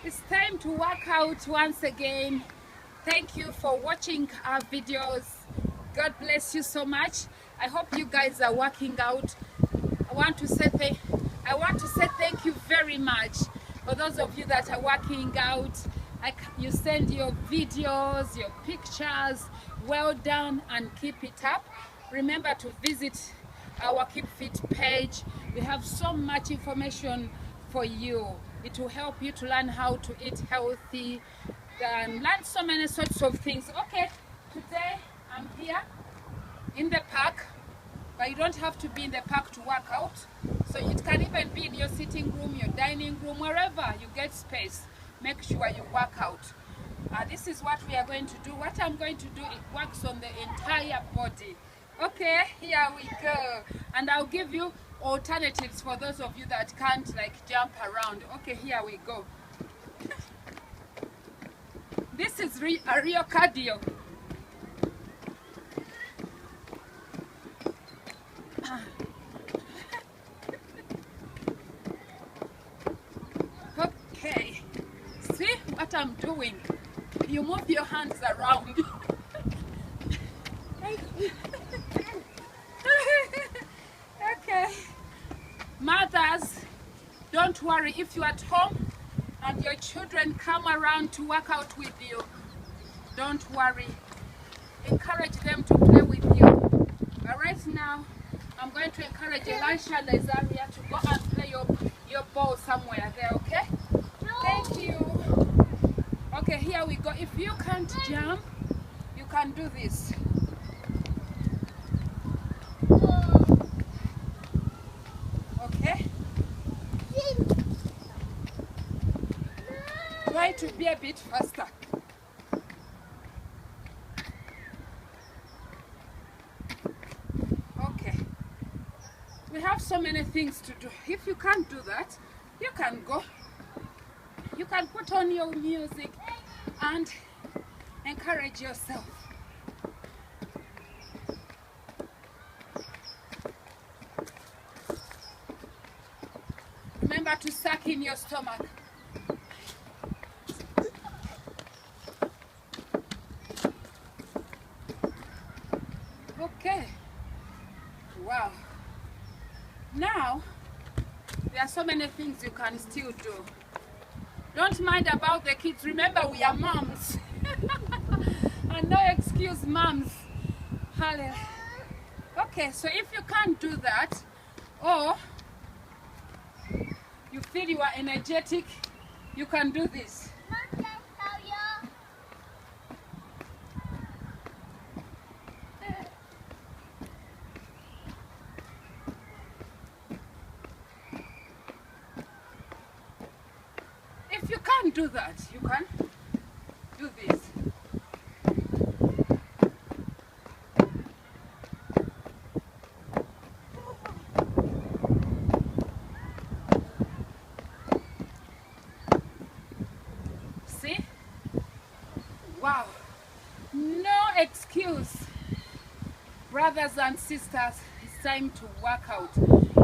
It's time to work out once again. Thank you for watching our videos. God bless you so much. I hope you guys are working out. I want to say thank you very much for those of you that are working out. You send your videos, your pictures. Well done, and keep it up. Remember to visit our Keep Fit page. We have so much information for you. It will help you to learn how to eat healthy and learn so many sorts of things. Okay, today I'm here in the park, but you don't have to be in the park to work out. So it can even be in your sitting room, your dining room, wherever you get space. Make sure you work out. This is what we are going to do. What I'm going to do, it works on the entire body. Okay, here we go. And I'll give you alternatives for those of you that can't like jump around. Okay, here we go. This is a real cardio. Okay, see what I'm doing? You move your hands around. Okay, mothers, don't worry if you're at home and your children come around to work out with you. Don't worry, encourage them to play with you. But right now, I'm going to encourage Elisha and Azaria to go and play your ball somewhere there, okay? Thank you. Okay, here we go. If you can't jump, you can do this. Okay? Try to be a bit faster. Okay. We have so many things to do. If you can't do that, you can go. You can put on your music and encourage yourself. Remember to suck in your stomach. Okay. Wow. Now, there are so many things you can still do. Don't mind about the kids. Remember, we are moms. And no excuse, moms. Hallelujah. Okay, so if you can't do that, or you feel you are energetic, you can do this. If you can't do that, you can do this. See? Wow. No excuse. Brothers and sisters, it's time to work out.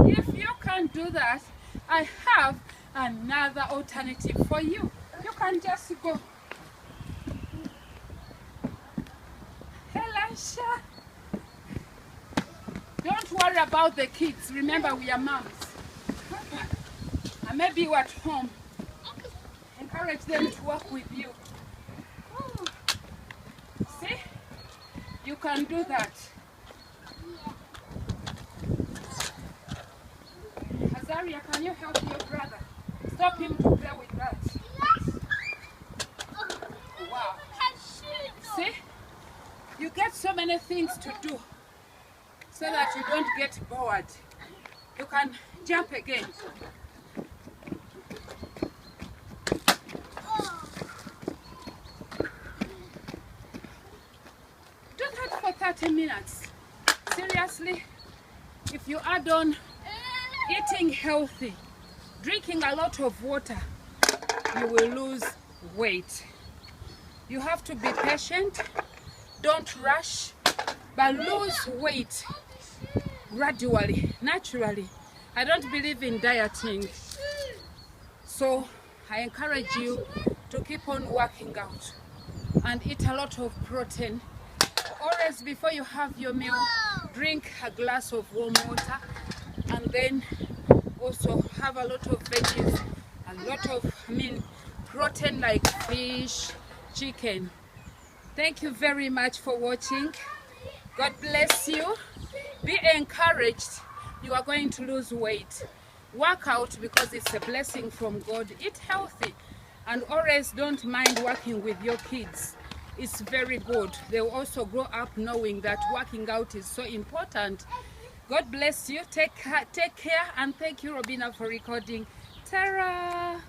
If you can't do that, I have another alternative for you. You can just go. Elisha. Don't worry about the kids. Remember, we are moms. And maybe you're at home. Encourage them to work with you. See? You can do that. Azaria, can you help your brother? Stop him to play with that. Wow. See? You get so many things to do so that you don't get bored. You can jump again. Do that for 30 minutes. Seriously, if you add on eating healthy, drinking a lot of water, you will lose weight. You have to be patient, don't rush, but lose weight gradually, naturally. I don't believe in dieting. So I encourage you to keep on working out and eat a lot of protein. Always before you have your meal, drink a glass of warm water, and then also have a lot of veggies, a lot of protein like fish, chicken. Thank you very much for watching. God bless you. Be encouraged. You are going to lose weight. Work out because it's a blessing from God. Eat healthy, and always don't mind working with your kids. It's very good. They will also grow up knowing that working out is so important. God bless you. Take care, and thank you, Robina, for recording. Tara.